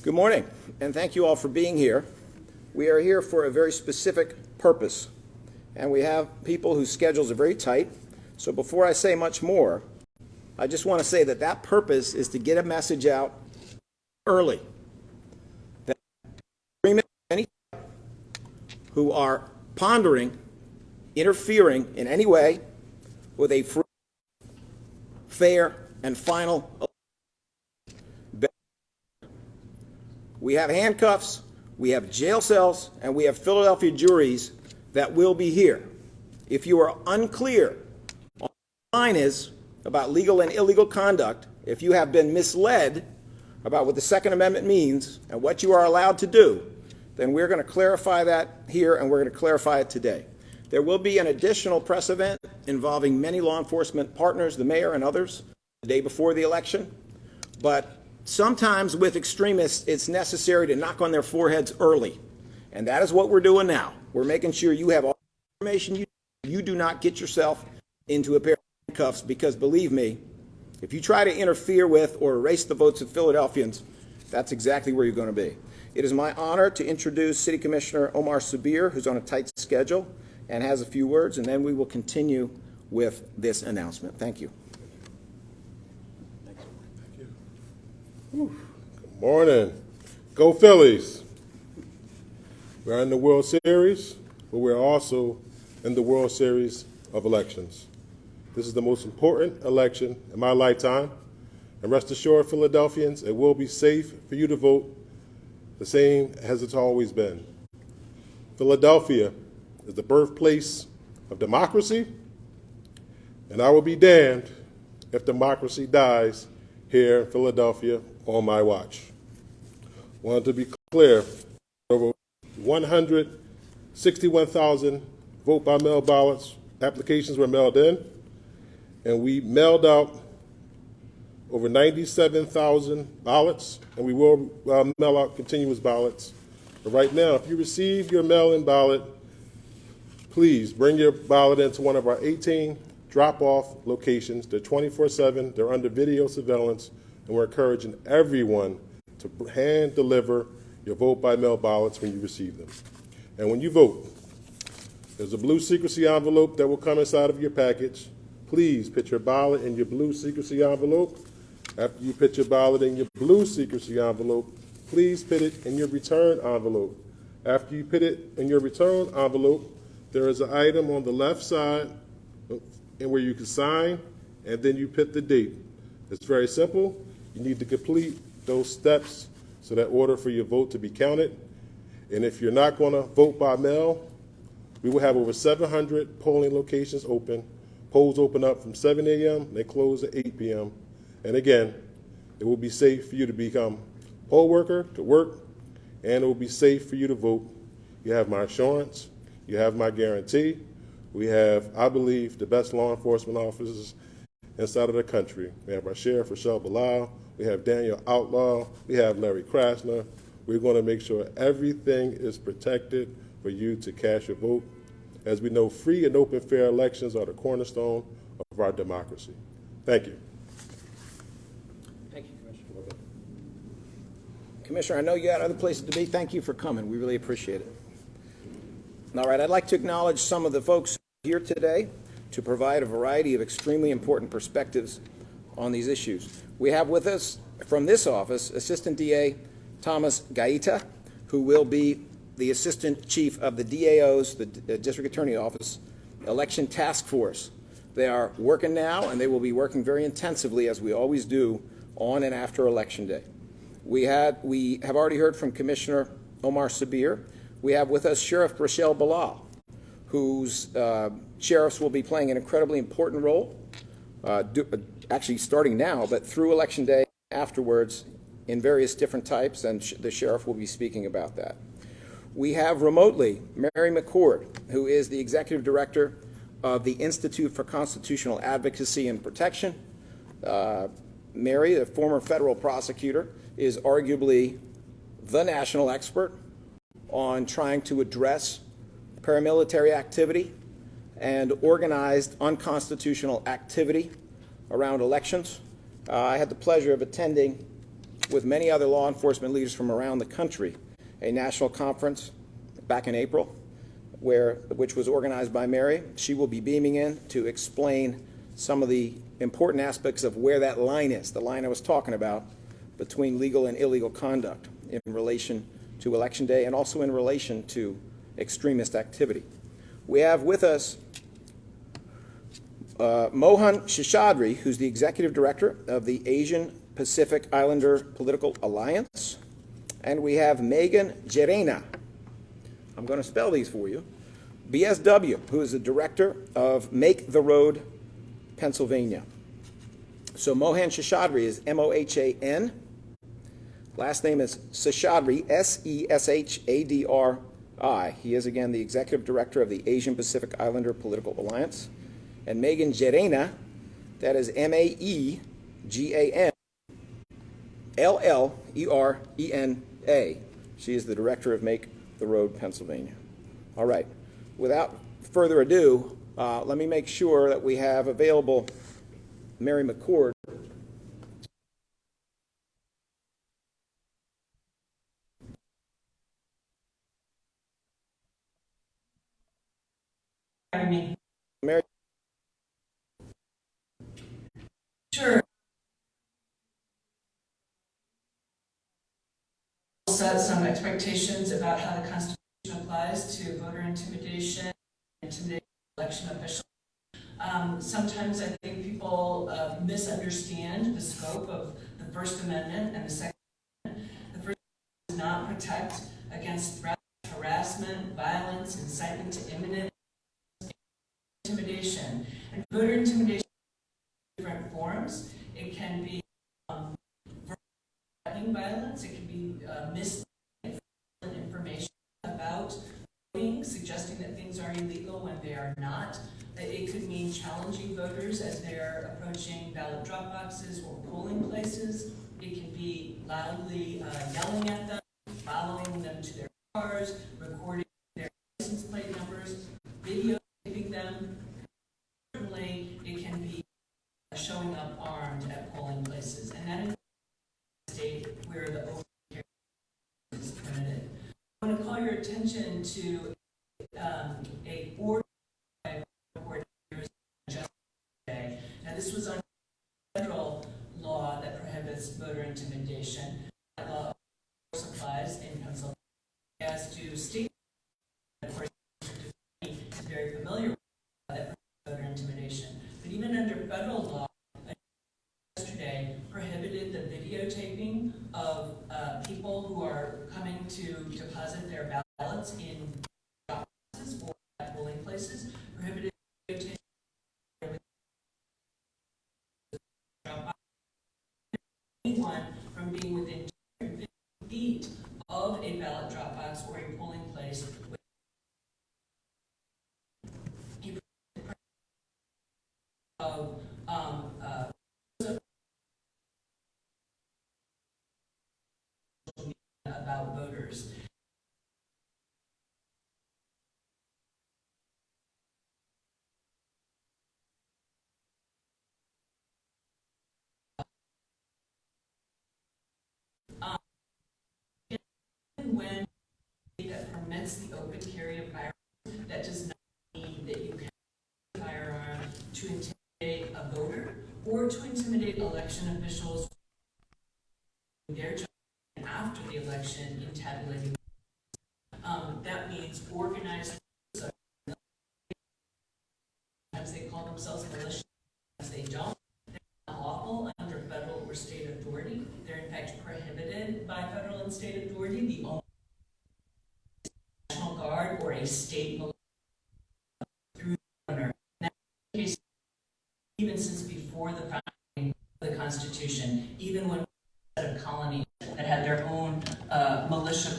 Good morning, and thank you all for being here. We are here for a very specific purpose, and we have people whose schedules are very tight. So before I say much more, I just want to say that that purpose is to get a message out early. That any who are pondering interfering in any way with a free, fair, and final election. We have handcuffs, we have jail cells, and we have Philadelphia juries that will be here. If you are unclear on what the line is about legal and illegal conduct, if you have been misled about what the Second Amendment means and what you are allowed to do, then we're going to clarify that here, and we're going to clarify it today. There will be an additional press event involving many law enforcement partners, the mayor and others, the day before the election. But sometimes with extremists, it's necessary to knock on their foreheads early. And that is what we're doing now. We're making sure you have all the information you do not get yourself into a pair of handcuffs, because believe me, if you try to interfere with or erase the votes of Philadelphians, that's exactly where you're going to be. It is my honor to introduce City Commissioner Omar Sabir, who's on a tight schedule and has a few words, and then we will continue with this announcement. Thank you. Good morning. Go Phillies. We're in the World Series, but we're also in the World Series of elections. This is the most important election in my lifetime, and rest assured, Philadelphians, it will be safe for you to vote the same as it's always been. Philadelphia is the birthplace of democracy, and I will be damned if democracy dies here in Philadelphia on my watch. Wanted to be clear, over 161,000 vote-by-mail ballots applications were mailed in, and we mailed out over 97,000 ballots, and we will mail out continuous ballots. But right now, if you receive your mail-in ballot, please bring your ballot into one of our 18 drop-off locations. They're 24/7, they're under video surveillance, and we're encouraging everyone to hand deliver your vote-by-mail ballots when you receive them. And when you vote, there's a blue secrecy envelope that will come inside of your package. Please put your ballot in your blue secrecy envelope. After you put your ballot in your blue secrecy envelope, please put it in your return envelope. After you put it in your return envelope, there is an item on the left side and where you can sign, and then you put the date. It's very simple. You need to complete those steps so that order for your vote to be counted. And if you're not going to vote by mail, we will have over 700 polling locations open. Polls open up from 7 a.m. They close at 8 p.m. And again, it will be safe for you to become a poll worker, to work, and it will be safe for you to vote. You have my assurance. You have my guarantee. We have, I believe, the best law enforcement officers inside of the country. We have our Sheriff, Rochelle Bilal. We have Daniel Outlaw. We have Larry Krasner. We're going to make sure everything is protected for you to cast your vote. As we know, free and open, fair elections are the cornerstone of our democracy. Thank you. Thank you, Commissioner. Commissioner, I know you had other places to be. Thank you for coming. We really appreciate it. All right, I'd like to acknowledge some of the folks here today to provide a variety of extremely important perspectives on these issues. We have with us from this office Assistant DA Thomas Gaita, who will be the Assistant Chief of the DAO's, the District Attorney Office, Election Task Force. They are working now, and they will be working very intensively, as we always do, on and after Election Day. We have already heard from Commissioner Omar Sabir. We have with us Sheriff Rochelle Bilal, whose sheriffs will be playing an incredibly important role, actually starting now, but through Election Day afterwards in various different types, and the sheriff will be speaking about that. We have remotely Mary McCord, who is the Executive Director of the Institute for Constitutional Advocacy and Protection. Mary, a former federal prosecutor, is arguably the national expert on trying to address paramilitary activity and organized unconstitutional activity around elections. I had the pleasure of attending with many other law enforcement leaders from around the country, a national conference back in April, which was organized by Mary. She will be beaming in to explain some of the important aspects of where that line is, the line I was talking about, between legal and illegal conduct in relation to Election Day and also in relation to extremist activity. We have with us Mohan Sheshadri, who's the Executive Director of the Asian Pacific Islander Political Alliance, and we have Megan Jerena, I'm going to spell these for you, BSW, who is the Director of Make the Road Pennsylvania. So Mohan Sheshadri is M-O-H-A-N. Last name is Seshadri, S-E-S-H-A-D-R-I. He is, again, the Executive Director of the Asian Pacific Islander Political Alliance. And Megan Jerena, that is M-A-E-G-A-N-L-L-E-R-E-N-A. She is the Director of Make the Road Pennsylvania. All right. Without further ado, let me make sure that we have available Mary McCord. Mary. Sure. Set some expectations about how the Constitution applies to voter intimidation, election officials. Sometimes I think people misunderstand the scope of the First Amendment and the Second Amendment. The First Amendment does not protect against threats, harassment, violence, incitement to imminent intimidation. And voter intimidation in different forms. It can be threatening violence. It can be misleading information about voting, suggesting that things are illegal when they are not. It could mean challenging voters as they're approaching ballot drop boxes or polling places. It can be loudly yelling at them, following them to their cars, recording their license plate numbers, videotaping them. Certainly, it can be showing up armed at polling places, and that is a state where the open carry is permitted. I want to call your attention to a order by court yesterday. Now, this was on federal law that prohibits voter intimidation. That law applies in Pennsylvania, as do state. Of course, is very familiar with that voter intimidation. But even under federal law, yesterday prohibited the videotaping of people who are coming to deposit their ballots in boxes or at polling places. Prohibited videotaping anyone from being within 250 feet of a ballot drop box or a polling place. Of about voters. When that permits the open carry of firearms, that does not mean that you can use a firearm to intimidate a voter or to intimidate election officials their job after the election in tabulating. That means organized. Sometimes they call themselves militia, sometimes they don't. They're not lawful under federal or state authority. They're in fact prohibited by federal and state authority. The only National Guard or a state militia through the governor. In that case, even since before the founding of the Constitution, even when a colony that had their own militia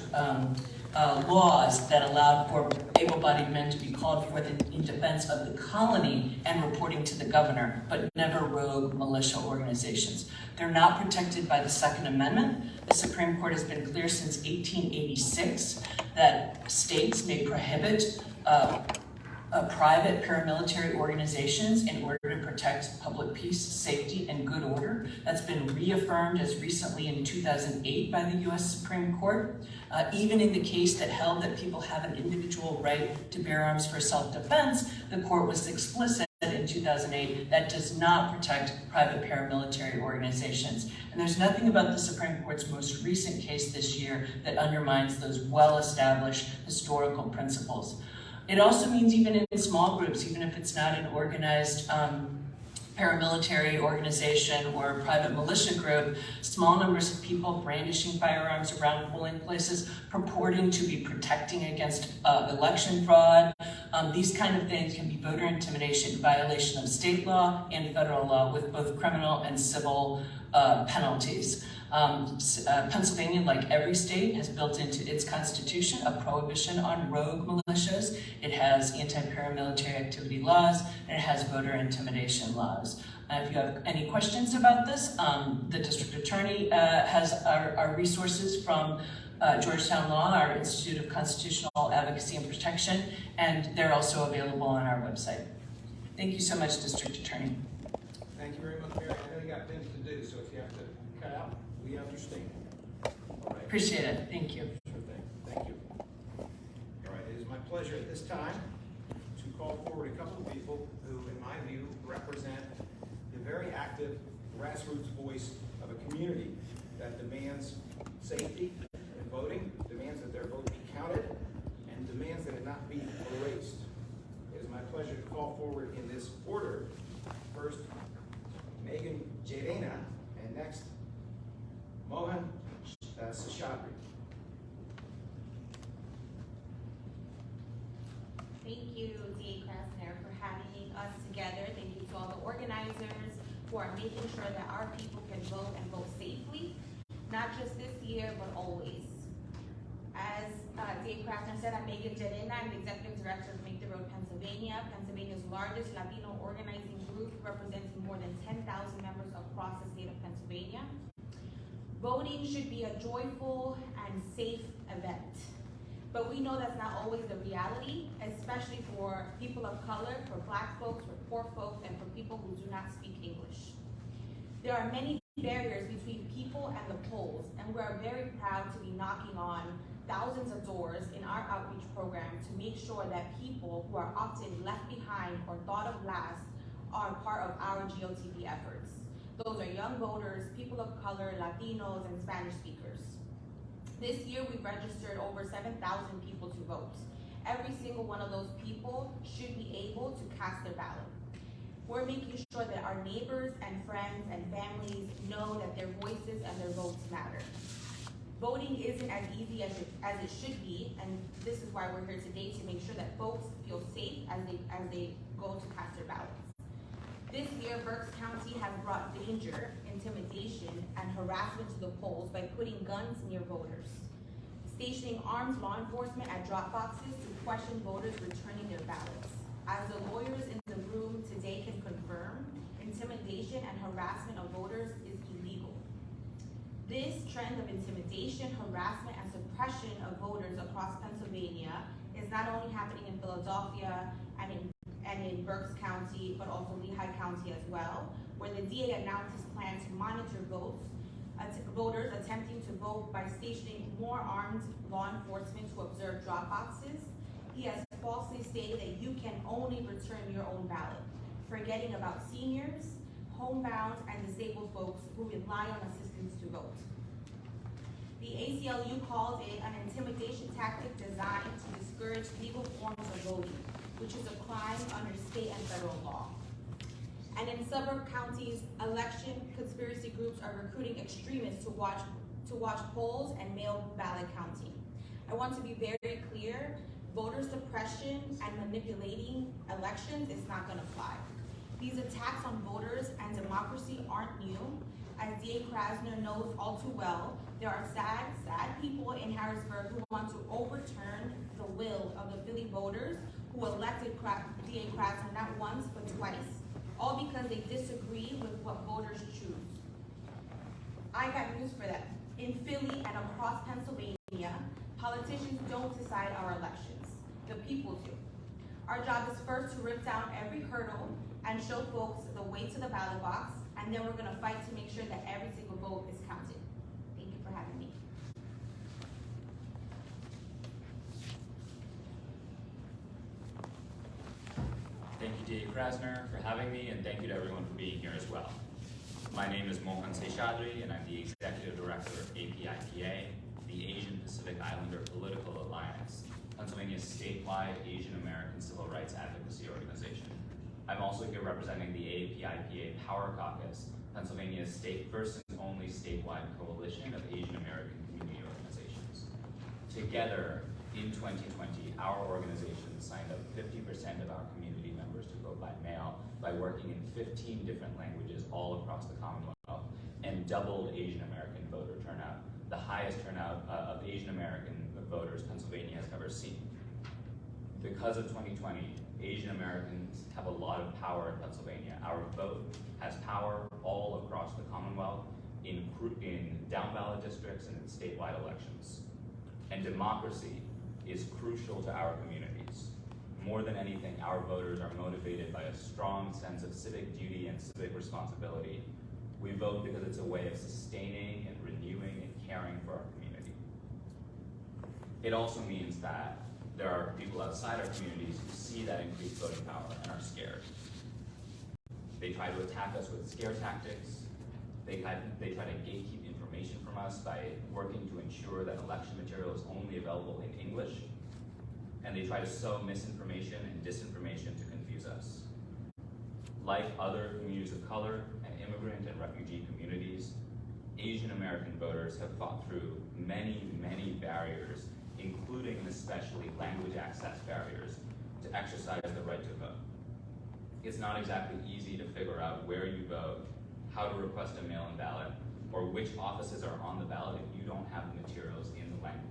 laws that allowed for able-bodied men to be called forth in defense of the colony and reporting to the governor, but never rogue militia organizations. They're not protected by the Second Amendment. The Supreme Court has been clear since 1886 that states may prohibit private paramilitary organizations in order to protect public peace, safety, and good order. That's been reaffirmed as recently in 2008 by the US Supreme Court. Even in the case that held that people have an individual right to bear arms for self-defense, the court was explicit in 2008 that does not protect private paramilitary organizations. And there's nothing about the Supreme Court's most recent case this year that undermines those well-established historical principles. It also means even in small groups, even if it's not an organized paramilitary organization or private militia group, small numbers of people brandishing firearms around polling places, purporting to be protecting against election fraud. These kind of things can be voter intimidation, violation of state law and federal law with both criminal and civil penalties. Pennsylvania, like every state, has built into its constitution a prohibition on rogue militias. It has anti-paramilitary activity laws, and it has voter intimidation laws. If you have any questions about this, the district attorney has our resources from Georgetown Law, our Institute of Constitutional Advocacy and Protection, and they're also available on our website. Thank you so much, District Attorney. Thank you very much, Mary. I know you got things to do, so if you have to cut out, we understand. All right. Appreciate it. Thank you. Sure thing. Thank you. All right, it is my pleasure at this time to call forward a couple of people who, in my view, represent the very active grassroots voice of a community that demands safety in voting, demands that their vote be counted, and demands that it not be erased. It is my pleasure to call forward in this order. First, Megan Jerena, and next, Mohan Seshadri. Thank you, DA Krasner, for having us together. Thank you to all the organizers who are making sure that our people can vote and vote safely, not just this year, but always. As DA Krasner said, I'm Megan Jerena. I'm the Executive Director of Make the Road Pennsylvania, Pennsylvania's largest Latino organizing group, representing more than 10,000 members across the state of Pennsylvania. Voting should be a joyful and safe event. But we know that's not always the reality, especially for people of color, for Black folks, for poor folks, and for people who do not speak English. There are many barriers between people and the polls, and we are very proud to be knocking on thousands of doors in our outreach program to make sure that people who are often left behind or thought of last are part of our GOTV efforts. Those are young voters, people of color, Latinos, and Spanish speakers. This year, we've registered over 7,000 people to vote. Every single one of those people should be able to cast their ballot. We're making sure that our neighbors and friends and families know that their voices and their votes matter. Voting isn't as easy as it should be, and this is why we're here today, to make sure that folks feel safe as they go to cast their ballots. This year, Berks County has brought danger, intimidation, and harassment to the polls by putting guns near voters, stationing armed law enforcement at drop boxes to question voters returning their ballots. As the lawyers in the room today can confirm, intimidation and harassment of voters is illegal. This trend of intimidation, harassment, and suppression of voters across Pennsylvania is not only happening in Philadelphia and in Berks County, but also Lehigh County as well, where the DA announced his plan to monitor voters attempting to vote by stationing more armed law enforcement to observe drop boxes. He has falsely stated that you can only return your own ballot, forgetting about seniors, homebound, and disabled folks who rely on assistance to vote. The ACLU calls it an intimidation tactic designed to discourage legal forms of voting, which is a crime under state and federal law. And in suburb counties, election conspiracy groups are recruiting extremists to watch polls and mail ballot counting. I want to be very clear, voter suppression and manipulating elections is not gonna fly. These attacks on voters and democracy aren't new. As DA Krasner knows all too well, there are sad people in Harrisburg who want to overturn the will of the Philly voters who elected DA Krasner not once but twice, all because they disagree with what voters choose. I got news for them. In Philly and across Pennsylvania, politicians don't decide our elections. The people do. Our job is first to rip down every hurdle and show folks the way to the ballot box, and then we're gonna fight to make sure that every single vote is counted. Thank you for having me. Thank you, DA Krasner, for having me, and thank you to everyone for being here as well. My name is Mohan Seshadri, and I'm the Executive Director of APIPA, the Asian Pacific Islander Political Alliance, Pennsylvania's statewide Asian American civil rights advocacy organization. I'm also here representing the APIPA Power Caucus, Pennsylvania's first and only statewide coalition of Asian American community organizations. Together, in 2020, our organization signed up 50% of our community members to vote by mail by working in 15 different languages all across the Commonwealth, and doubled Asian American voter turnout, the highest turnout of Asian American voters Pennsylvania has ever seen. Because of 2020, Asian Americans have a lot of power in Pennsylvania. Our vote has power all across the Commonwealth in down ballot districts and in statewide elections. And democracy is crucial to our communities. More than anything, our voters are motivated by a strong sense of civic duty and civic responsibility. We vote because it's a way of sustaining and renewing and caring for our community. It also means that there are people outside our communities who see that increased voting power and are scared. They try to attack us with scare tactics. They try to gatekeep information from us by working to ensure that election material is only available in English. And they try to sow misinformation and disinformation to confuse us. Like other communities of color and immigrant and refugee communities, Asian American voters have fought through many, many barriers, including and especially language access barriers, to exercise the right to vote. It's not exactly easy to figure out where you vote, how to request a mail-in ballot, or which offices are on the ballot if you don't have the materials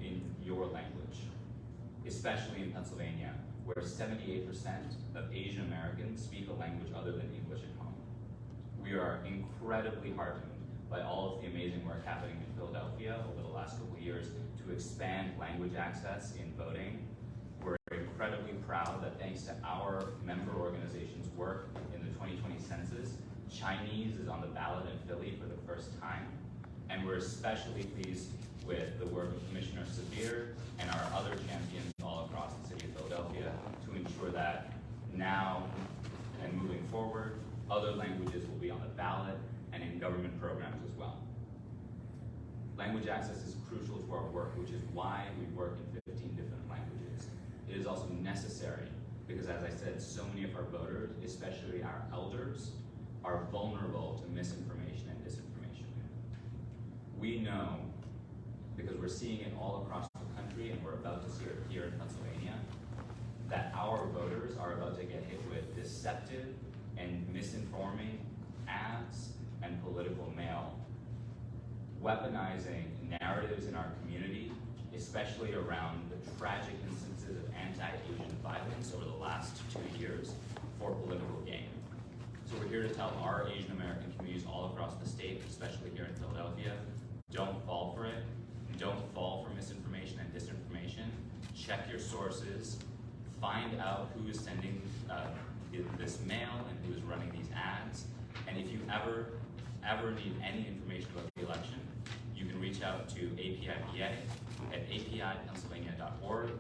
in your language, especially in Pennsylvania, where 78% of Asian Americans speak a language other than English at home. We are incredibly heartened by all of the amazing work happening in Philadelphia over the last couple of years to expand language access in voting. We're incredibly proud that thanks to our member organizations' work in the 2020 census, Chinese is on the ballot in Philly for the first time. And we're especially pleased with the work of Commissioner Severe and our other champions all across the city of Philadelphia to ensure that now and moving forward, other languages will be on the ballot and in government programs as well. Language access is crucial to our work, which is why we work in 15 different languages. It is also necessary because, as I said, so many of our voters, especially our elders, are vulnerable to misinformation and disinformation. We know, because we're seeing it all across the country and we're about to see it here in Pennsylvania, that our voters are about to get hit with deceptive and misinforming ads and political mail, weaponizing narratives in our community, especially around the tragic instances of anti-Asian violence over the last 2 years, for political gain. So we're here to tell our Asian American communities all across the state, especially here in Philadelphia, don't fall for it. Don't fall for misinformation and disinformation. Check your sources. Find out who is sending this mail and who is running these ads. And if you ever need any information about the election, you can reach out to APIPA at apipennsylvania.org.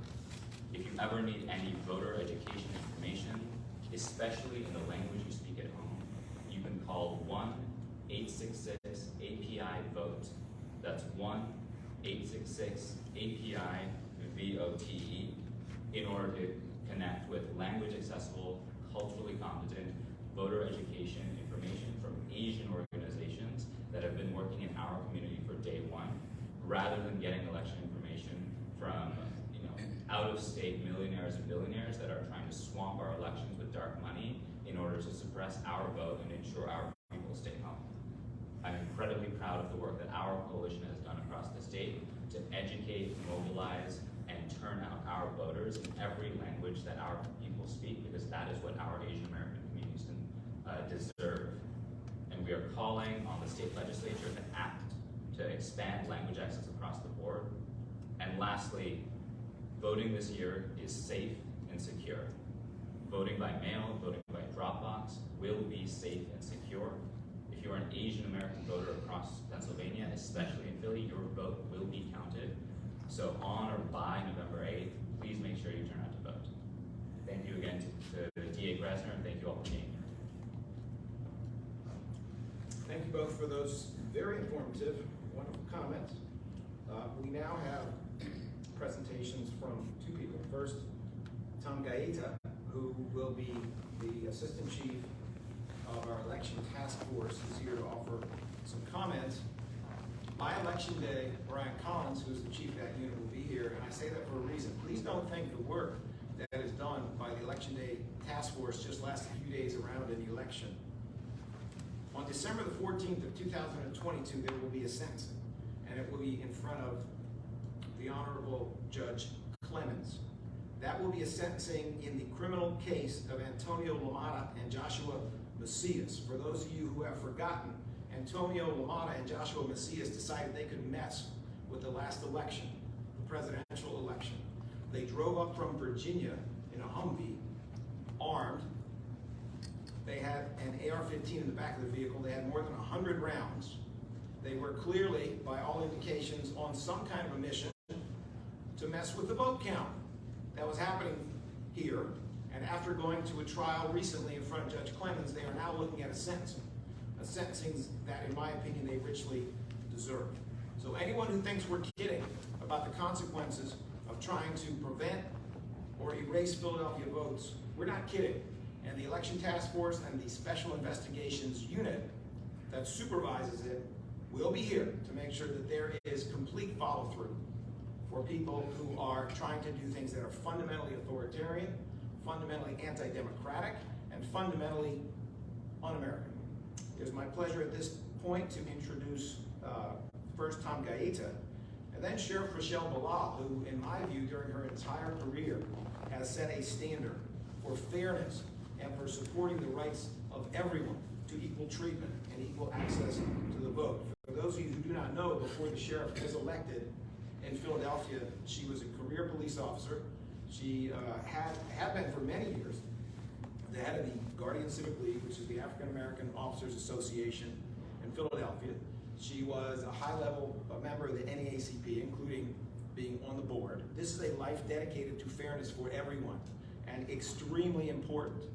If you ever need any voter education information, especially in the language you speak at home, you can call 1-866-API-VOTE. That's 1-866-API-VOTE in order to connect with language accessible, culturally competent voter education information from Asian organizations that have been working in our community for day one, rather than getting election information from out-of-state millionaires and billionaires that are trying to swamp our elections with dark money in order to suppress our vote and ensure our people stay home. I'm incredibly proud of the work that our coalition has done across the state to educate, mobilize, and turn out our voters in every language that our people speak, because that is what our Asian American communities deserve. And we are calling on the state legislature to act to expand language access across the board. And lastly, voting this year is safe and secure. Voting by mail, voting by drop box will be safe and secure. If you're an Asian American voter across Pennsylvania, especially in Philly, your vote will be counted. So on or by November 8th, please make sure you turn out to vote. Thank you again to DA Krasner, and thank you all for being here. Thank you both for those very informative, wonderful comments. We now have presentations from two people. First, Tom Gaeta, who will be the Assistant Chief of our Election Task Force, is here to offer some comments. By Election Day, Brian Collins, who is the chief of that unit, will be here, and I say that for a reason. Please don't think the work that is done by the Election Day Task Force just lasts a few days around in the election. On December the 14th of 2022, there will be a sentencing, and it will be in front of the Honorable Judge Clemens. That will be a sentencing in the criminal case of Antonio Lamata and Joshua Macias. For those of you who have forgotten, Antonio Lamata and Joshua Macias decided they could mess with the last election, the presidential election. They drove up from Virginia in a Humvee, armed. They had an AR-15 in the back of the vehicle. They had more than 100 rounds. They were clearly, by all indications, on some kind of a mission to mess with the vote count that was happening here. And after going to a trial recently in front of Judge Clemens, they are now looking at a sentencing that, in my opinion, they richly deserve. So anyone who thinks we're kidding about the consequences of trying to prevent or erase Philadelphia votes, we're not kidding. And the Election Task Force and the Special Investigations Unit that supervises it will be here to make sure that there is complete follow-through for people who are trying to do things that are fundamentally authoritarian, fundamentally anti-democratic, and fundamentally un-American. It is my pleasure at this point to introduce first Tom Gaeta, and then Sheriff Rochelle Bilal, who, in my view, during her entire career, has set a standard for fairness and for supporting the rights of everyone to equal treatment and equal access to the vote. For those of you who do not know, before the sheriff was elected in Philadelphia, she was a career police officer. She had been for many years the head of the Guardian Civic League, which is the African American Officers Association in Philadelphia. She was a high-level member of the NAACP, including being on the board. This is a life dedicated to fairness for everyone, and extremely important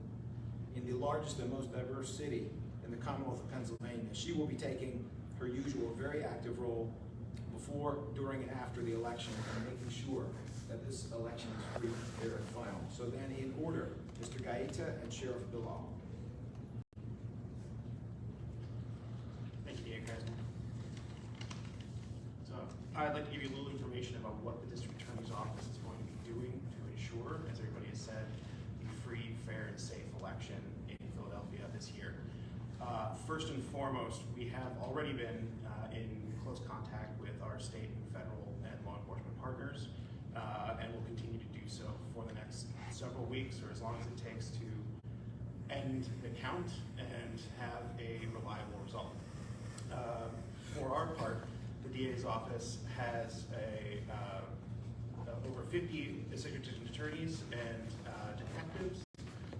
in the largest and most diverse city in the Commonwealth of Pennsylvania. She will be taking her usual very active role before, during, and after the election, and making sure that this election is free, fair, and final. So then, in order, Mr. Gaeta and Sheriff Bilal. Thank you, DA Krasner. So I'd like to give you a little information about what the District Attorney's Office is going to be doing to ensure, as everybody has said, a free, fair, and safe election in Philadelphia this year. First and foremost, we have already been in close contact with our state and federal and law enforcement partners, and will continue to do so for the next several weeks, or as long as it takes to end the count and have a reliable result. For our part, the DA's office has over 50 district attorneys and detectives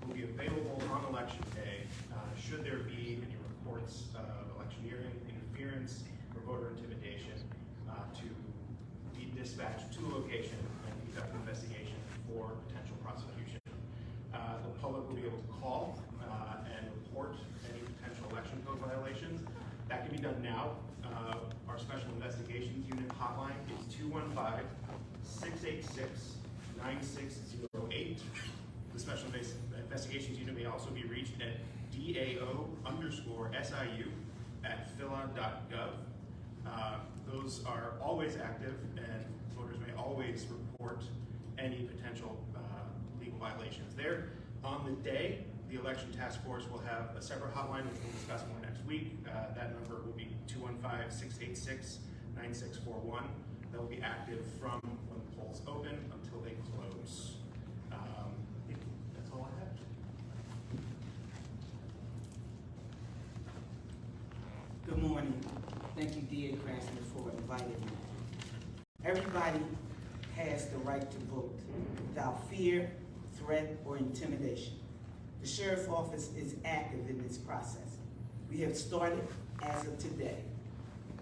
who will be available on election day should there be any reports of electioneering, interference, or voter intimidation, to be dispatched to a location and conduct an investigation for potential prosecution. The public will be able to call and report any potential election code violations. That can be done now. Our Special Investigations Unit hotline is 215-686-9608. The Special Investigations Unit may also be reached at DAO_SIU@phila.gov. Those are always active, and voters may always report any potential legal violations there. On the day, the Election Task Force will have a separate hotline, which we'll discuss more next week. That number will be 215-686-9641. That will be active from when the polls open until they close. That's all I have. Good morning. Thank you, DA Krasner, for inviting me. Everybody has the right to vote without fear, threat, or intimidation. The sheriff's office is active in this process. We have started as of today.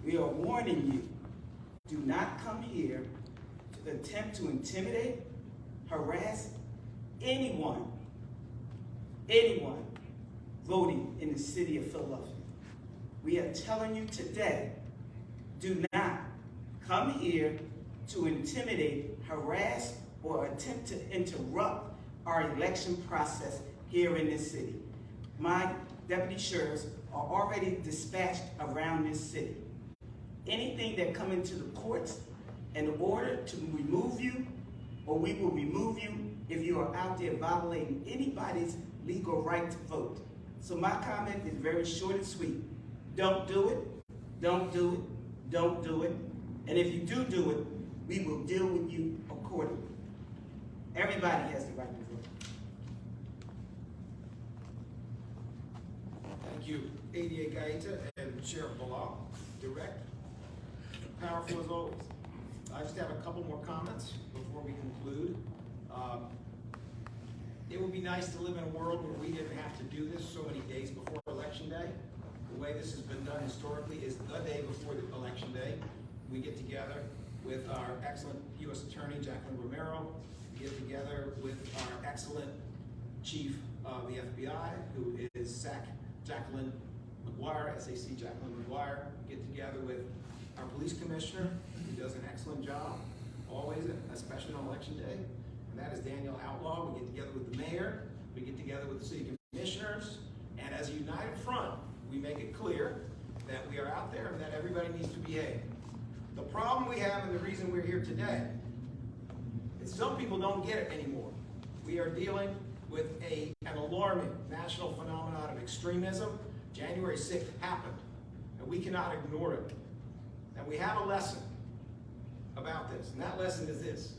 We are warning you, do not come here to attempt to intimidate, harass anyone voting in the city of Philadelphia. We are telling you today, do not come here to intimidate, harass, or attempt to interrupt our election process here in this city. My deputy sheriffs are already dispatched around this city. Anything that come into the courts in order to remove you, or we will remove you if you are out there violating anybody's legal right to vote. So my comment is very short and sweet. Don't do it, don't do it, don't do it. And if you do it, we will deal with you accordingly. Everybody has the right to vote. Thank you, ADA Gaeta and Sheriff Bilal. Direct, powerful as always. I just have a couple more comments before we conclude. It would be nice to live in a world where we didn't have to do this so many days before Election Day. The way this has been done historically is the day before the Election Day. We get together with our excellent U.S. Attorney, Jacqueline Romero. We get together with our excellent Chief of the FBI, who is Jacqueline McGuire, SAC Jacqueline McGuire. Get together with our police commissioner, who does an excellent job, always, especially on Election Day, and that is Daniel Outlaw. We get together with the mayor, we get together with the city commissioners, and as a united front, we make it clear that we are out there and that everybody needs to behave. The problem we have and the reason we're here today is some people don't get it anymore. We are dealing with an alarming national phenomenon of extremism. January 6th happened, and we cannot ignore it. And we have a lesson about this, and that lesson is this.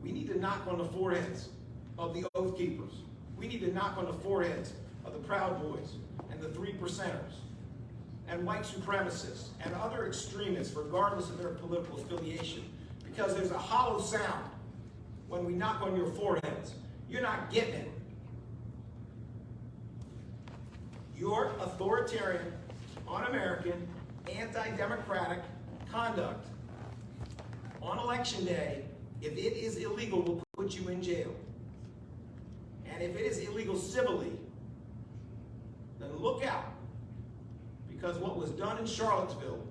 We need to knock on the foreheads of the Oath Keepers. We need to knock on the foreheads of the Proud Boys and the 3%ers and white supremacists and other extremists, regardless of their political affiliation, because there's a hollow sound when we knock on your foreheads. You're not getting it. Your authoritarian, un-American, anti-democratic conduct on Election Day, if it is illegal, will put you in jail. And if it is illegal civilly, then look out. Because what was done in Charlottesville,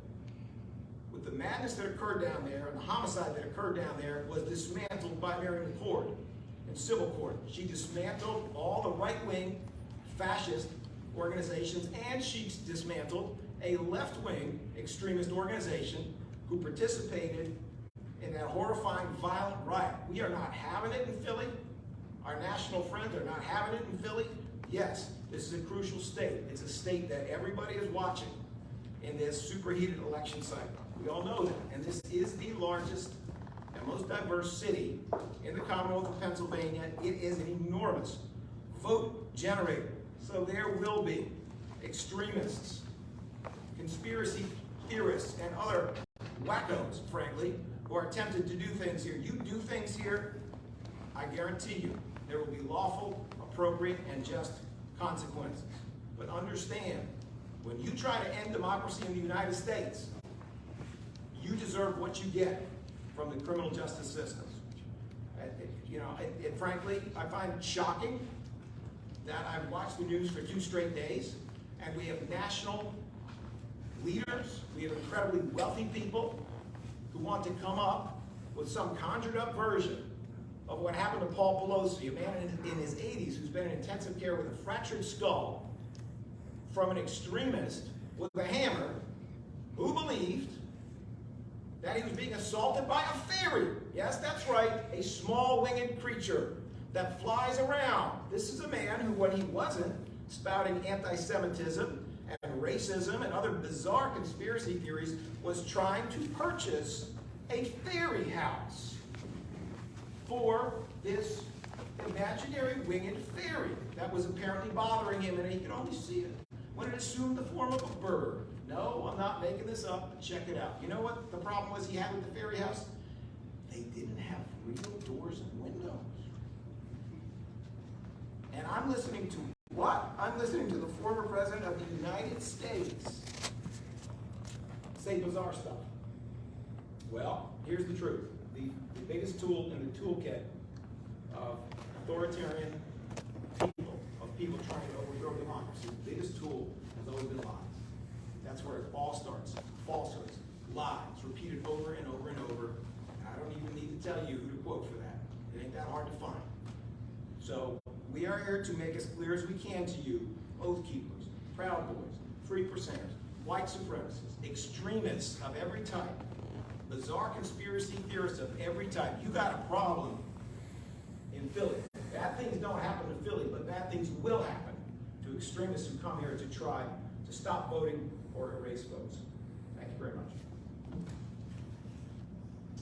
with the madness that occurred down there and the homicide that occurred down there, was dismantled by Mary McCord in civil court. She dismantled all the right-wing fascist organizations, and she dismantled a left-wing extremist organization who participated in that horrifying, violent riot. We are not having it in Philly. Our national friends are not having it in Philly. Yes, this is a crucial state. It's a state that everybody is watching in this superheated election cycle. We all know that. And this is the largest and most diverse city in the Commonwealth of Pennsylvania. It is an enormous vote generator. So there will be extremists, conspiracy theorists, and other wackos, frankly, who are tempted to do things here. You do things here, I guarantee you, there will be lawful, appropriate, and just consequences. But understand, when you try to end democracy in the United States, you deserve what you get from the criminal justice system. Frankly, I find it shocking that I've watched the news for 2 straight days, and we have national leaders, we have incredibly wealthy people who want to come up with some conjured up version of what happened to Paul Pelosi, a man in his 80s who's been in intensive care with a fractured skull from an extremist with a hammer who believed that he was being assaulted by a fairy. Yes, that's right, a small winged creature that flies around. This is a man who, when he wasn't spouting anti-Semitism and racism and other bizarre conspiracy theories, was trying to purchase a fairy house for this imaginary winged fairy that was apparently bothering him, and he could only see it when it assumed the form of a bird. No, I'm not making this up. Check it out. You know what the problem was he had with the fairy house? They didn't have real doors and windows. And I'm listening to what? I'm listening to the former president of the United States say bizarre stuff. Well, here's the truth. The biggest tool in the toolkit of authoritarian people, of people trying to overthrow democracy, the biggest tool has always been lies. That's where it all starts. Falsehoods, lies, repeated over and over and over. I don't even need to tell you who to quote for that. It ain't that hard to find. So we are here to make as clear as we can to you, oath keepers, proud boys, 3%ers, white supremacists, extremists of every type, bizarre conspiracy theorists of every type. You got a problem in Philly. Bad things don't happen to Philly, but bad things will happen to extremists who come here to try to stop voting or erase votes. Thank you very much.